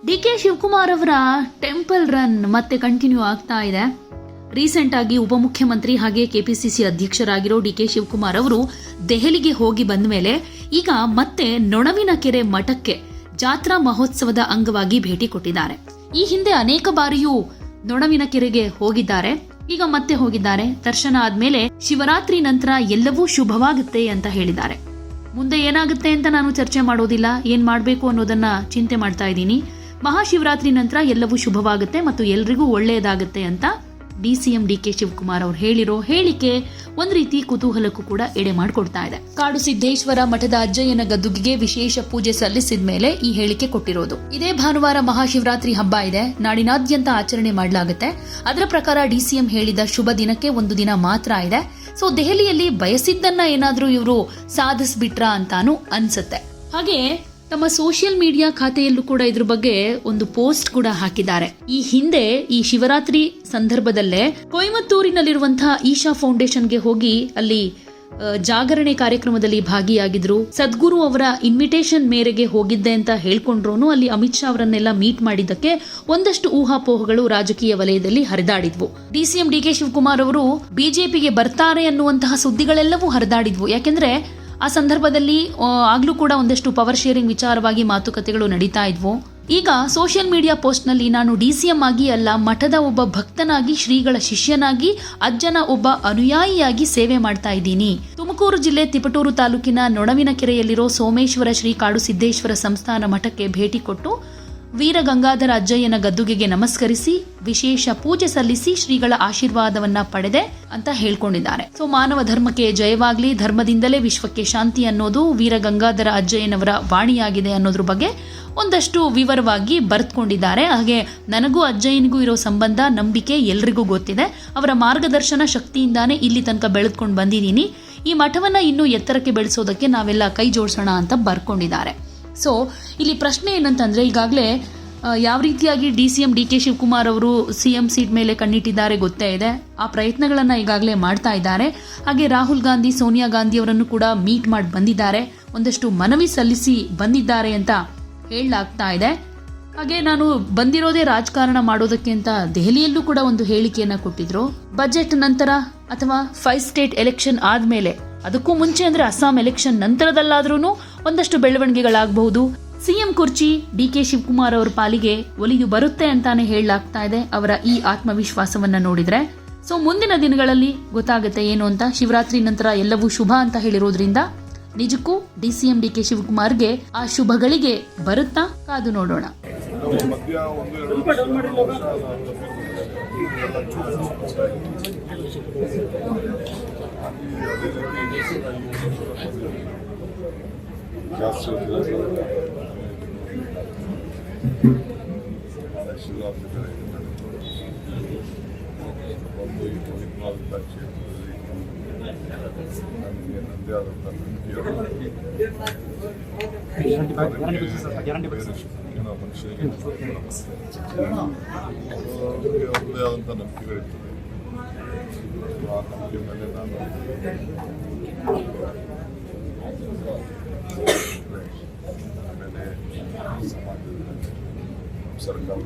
ಡಿ.ಕೆ. ಶಿವಕುಮಾರ್ ಅವರ temple run ಮತ್ತೆ continue ಆಗ್ತಾ ಇದೆ. ರೀಸೆಂಟ್ ಆಗಿ ಉಪಮುಖ್ಯಮಂತ್ರಿ ಹಾಗೆ ಕೆಪಿಸಿಸಿ ಅಧ್ಯಕ್ಷರಾಗಿರೋ ಡಿ.ಕೆ. ಶಿವಕುಮಾರ್ ಅವರು ದೆಹಲಿಗೆ ಹೋಗಿ ಬಂದ ಮೇಲೆ ಈಗ ಮತ್ತೆ ನೊಣವಿನಕೆರೆ ಮಠಕ್ಕೆ ಜಾತ್ರಾ ಮಹೋತ್ಸವದ ಅಂಗವಾಗಿ ಭೇಟಿ ಕೊಟ್ಟಿದ್ದಾರೆ. ಈ ಹಿಂದೆ ಅನೇಕ ಬಾರಿಯೂ ನೊಣವಿನಕೆರೆಗೆ ಹೋಗಿದ್ದಾರೆ. ಈಗ ಮತ್ತೆ ಹೋಗಿದ್ದಾರೆ. ದರ್ಶನ ಆದ್ಮೇಲೆ ಶಿವರಾತ್ರಿ ನಂತರ ಎಲ್ಲವೂ ಶುಭವಾಗುತ್ತೆ ಅಂತ ಹೇಳಿದ್ದಾರೆ. ಮುಂದೆ ಏನಾಗುತ್ತೆ ಅಂತ ನಾನು ಚರ್ಚೆ ಮಾಡೋದಿಲ್ಲ, ಏನ್ ಮಾಡಬೇಕು ಅನ್ನೋದನ್ನ ಚಿಂತೆ ಮಾಡ್ತಾ ಇದ್ದೀನಿ. ಮಹಾಶಿವರಾತ್ರಿ ನಂತರ ಎಲ್ಲವೂ ಶುಭವಾಗುತ್ತೆ ಮತ್ತು ಎಲ್ರಿಗೂ ಒಳ್ಳೆಯದಾಗುತ್ತೆ ಅಂತ ಡಿಸಿಎಂ ಡಿ.ಕೆ. ಶಿವಕುಮಾರ್ ಅವರು ಹೇಳಿರೋ ಹೇಳಿಕೆ ಒಂದ್ ರೀತಿ ಕುತೂಹಲಕ್ಕೂ ಕೂಡ ಎಡೆ ಮಾಡಿಕೊಡ್ತಾ ಇದೆ. ಕಾಡು ಸಿದ್ದೇಶ್ವರ ಮಠದ ಅಜ್ಜಯ್ಯನ ಗದ್ದುಗೆಗೆ ವಿಶೇಷ ಪೂಜೆ ಸಲ್ಲಿಸಿದ ಮೇಲೆ ಈ ಹೇಳಿಕೆ ಕೊಟ್ಟಿರೋದು. ಇದೇ ಭಾನುವಾರ ಮಹಾಶಿವರಾತ್ರಿ ಹಬ್ಬ ಇದೆ, ನಾಡಿನಾದ್ಯಂತ ಆಚರಣೆ ಮಾಡಲಾಗುತ್ತೆ. ಅದರ ಪ್ರಕಾರ ಡಿಸಿಎಂ ಹೇಳಿದ ಶುಭ ದಿನಕ್ಕೆ ಒಂದು ದಿನ ಮಾತ್ರ ಇದೆ. ಸೊ ದೆಹಲಿಯಲ್ಲಿ ಬಯಸಿದ್ದನ್ನ ಏನಾದ್ರೂ ಇವರು ಸಾಧಿಸ್ಬಿಟ್ರ ಅಂತಾನು ಅನ್ಸುತ್ತೆ. ಹಾಗೆ ತಮ್ಮ ಸೋಷಿಯಲ್ ಮೀಡಿಯಾ ಖಾತೆಯಲ್ಲೂ ಕೂಡ ಇದ್ರ ಬಗ್ಗೆ ಒಂದು ಪೋಸ್ಟ್ ಕೂಡ ಹಾಕಿದ್ದಾರೆ. ಈ ಹಿಂದೆ ಈ ಶಿವರಾತ್ರಿ ಸಂದರ್ಭದಲ್ಲೇ ಕೊಯಮತ್ತೂರಿನಲ್ಲಿರುವಂತಹ ಈಶಾ ಫೌಂಡೇಶನ್ಗೆ ಹೋಗಿ ಅಲ್ಲಿ ಜಾಗರಣೆ ಕಾರ್ಯಕ್ರಮದಲ್ಲಿ ಭಾಗಿಯಾಗಿದ್ರು. ಸದ್ಗುರು ಅವರ ಇನ್ವಿಟೇಷನ್ ಮೇರೆಗೆ ಹೋಗಿದ್ದೆ ಅಂತ ಹೇಳ್ಕೊಂಡ್ರು. ಅಲ್ಲಿ ಅಮಿತ್ ಶಾ ಅವರನ್ನೆಲ್ಲ ಮೀಟ್ ಮಾಡಿದ್ದಕ್ಕೆ ಒಂದಷ್ಟು ಊಹಾಪೋಹಗಳು ರಾಜಕೀಯ ವಲಯದಲ್ಲಿ ಹರಿದಾಡಿದ್ವು. ಡಿಸಿಎಂ ಡಿ.ಕೆ. ಶಿವಕುಮಾರ್ ಅವರು ಬಿಜೆಪಿಗೆ ಬರ್ತಾರೆ ಅನ್ನುವಂತಹ ಸುದ್ದಿಗಳೆಲ್ಲವೂ ಹರಿದಾಡಿದ್ವು. ಯಾಕೆಂದ್ರೆ ಆ ಸಂದರ್ಭದಲ್ಲಿ ಆಗ್ಲೂ ಕೂಡ ಒಂದಷ್ಟು ಪವರ್ ಶೇರಿಂಗ್ ವಿಚಾರವಾಗಿ ಮಾತುಕತೆಗಳು ನಡೀತಾ ಇದ್ವು. ಈಗ ಸೋಷಿಯಲ್ ಮೀಡಿಯಾ ಪೋಸ್ಟ್ ನಲ್ಲಿ ನಾನು ಡಿಸಿಎಂ ಆಗಿ ಅಲ್ಲ, ಮಠದ ಒಬ್ಬ ಭಕ್ತನಾಗಿ, ಶ್ರೀಗಳ ಶಿಷ್ಯನಾಗಿ, ಅಜ್ಜನ ಒಬ್ಬ ಅನುಯಾಯಿಯಾಗಿ ಸೇವೆ ಮಾಡ್ತಾ ಇದ್ದೀನಿ. ತುಮಕೂರು ಜಿಲ್ಲೆ ತಿಪಟೂರು ತಾಲೂಕಿನ ನೊಣವಿನಕೆರೆಯಲ್ಲಿರೋ ಸೋಮೇಶ್ವರ ಶ್ರೀ ಕಾಡು ಸಿದ್ದೇಶ್ವರ ಸಂಸ್ಥಾನ ಮಠಕ್ಕೆ ಭೇಟಿ ಕೊಟ್ಟು ವೀರಗಂಗಾಧರ ಅಜ್ಜಯ್ಯನ ಗದ್ದುಗೆಗೆ ನಮಸ್ಕರಿಸಿ ವಿಶೇಷ ಪೂಜೆ ಸಲ್ಲಿಸಿ ಶ್ರೀಗಳ ಆಶೀರ್ವಾದವನ್ನ ಪಡೆದೆ ಅಂತ ಹೇಳ್ಕೊಂಡಿದ್ದಾರೆ. ಸೊ ಮಾನವ ಧರ್ಮಕ್ಕೆ ಜಯವಾಗ್ಲಿ, ಧರ್ಮದಿಂದಲೇ ವಿಶ್ವಕ್ಕೆ ಶಾಂತಿ ಅನ್ನೋದು ವೀರಗಂಗಾಧರ ಅಜ್ಜಯ್ಯನವರ ವಾಣಿಯಾಗಿದೆ ಅನ್ನೋದ್ರ ಬಗ್ಗೆ ಒಂದಷ್ಟು ವಿವರವಾಗಿ ಬರೆದುಕೊಂಡಿದ್ದಾರೆ. ಹಾಗೆ ನನಗೂ ಅಜ್ಜಯ್ಯನಿಗೂ ಇರೋ ಸಂಬಂಧ, ನಂಬಿಕೆ ಎಲ್ರಿಗೂ ಗೊತ್ತಿದೆ. ಅವರ ಮಾರ್ಗದರ್ಶನ ಶಕ್ತಿಯಿಂದಾನೇ ಇಲ್ಲಿ ತನಕ ಬೆಳೆದುಕೊಂಡು ಬಂದಿದ್ದೀನಿ. ಈ ಮಠವನ್ನ ಇನ್ನೂ ಎತ್ತರಕ್ಕೆ ಬೆಳೆಸೋದಕ್ಕೆ ನಾವೆಲ್ಲ ಕೈ ಜೋಡಿಸೋಣ ಅಂತ ಬರ್ಕೊಂಡಿದ್ದಾರೆ. ಸೊ ಇಲ್ಲಿ ಪ್ರಶ್ನೆ ಏನಂತಂದ್ರೆ, ಈಗಾಗಲೇ ಯಾವ ರೀತಿಯಾಗಿ ಡಿಸಿಎಂ ಡಿ.ಕೆ. ಶಿವಕುಮಾರ್ ಅವರು ಸಿಎಂ ಸೀಟ್ ಮೇಲೆ ಕಣ್ಣಿಟ್ಟಿದ್ದಾರೆ ಗೊತ್ತೇ ಇದೆ. ಆ ಪ್ರಯತ್ನಗಳನ್ನ ಈಗಾಗಲೇ ಮಾಡ್ತಾ ಇದ್ದಾರೆ. ಹಾಗೆ ರಾಹುಲ್ ಗಾಂಧಿ, ಸೋನಿಯಾ ಗಾಂಧಿ ಅವರನ್ನು ಕೂಡ ಮೀಟ್ ಮಾಡಿ ಬಂದಿದ್ದಾರೆ. ಒಂದಷ್ಟು ಮನವಿ ಸಲ್ಲಿಸಿ ಬಂದಿದ್ದಾರೆ ಅಂತ ಹೇಳಲಾಗ್ತಾ ಇದೆ. ಹಾಗೆ ನಾನು ಬಂದಿರೋದೇ ರಾಜಕಾರಣ ಮಾಡೋದಕ್ಕೆ ಅಂತ ದೆಹಲಿಯಲ್ಲೂ ಕೂಡ ಒಂದು ಹೇಳಿಕೆಯನ್ನ ಕೊಟ್ಟಿದ್ರು. ಬಜೆಟ್ ನಂತರ ಅಥವಾ 5 ಸ್ಟೇಟ್ ಎಲೆಕ್ಷನ್ ಆದ್ಮೇಲೆ, ಅದಕ್ಕೂ ಮುಂಚೆ ಅಂದ್ರೆ ಅಸ್ಸಾಂ ಎಲೆಕ್ಷನ್ ನಂತರದಲ್ಲಾದ್ರೂ ಒಂದಷ್ಟು ಬೆಳವಣಿಗೆಗಳಾಗಬಹುದು. ಸಿಎಂ ಕುರ್ಚಿ ಡಿ.ಕೆ. ಶಿವಕುಮಾರ್ ಅವರ ಪಾಲಿಗೆ ಒಲಿದು ಬರುತ್ತೆ ಅಂತಾನೆ ಹೇಳಲಾಗ್ತಾ ಇದೆ ಅವರ ಈ ಆತ್ಮವಿಶ್ವಾಸವನ್ನ ನೋಡಿದ್ರೆ. ಸೊ ಮುಂದಿನ ದಿನಗಳಲ್ಲಿ ಗೊತ್ತಾಗುತ್ತೆ ಏನು ಅಂತ. ಶಿವರಾತ್ರಿ ನಂತರ ಎಲ್ಲವೂ ಶುಭ ಅಂತ ಹೇಳಿರೋದ್ರಿಂದ ನಿಜಕ್ಕೂ ಡಿಸಿಎಂ ಡಿ.ಕೆ. ಶಿವಕುಮಾರ್ಗೆ ಆ ಶುಭಗಳಿಗೆ ಬರುತ್ತಾ, ಕಾದು ನೋಡೋಣ. ಸರ್ಕಾರ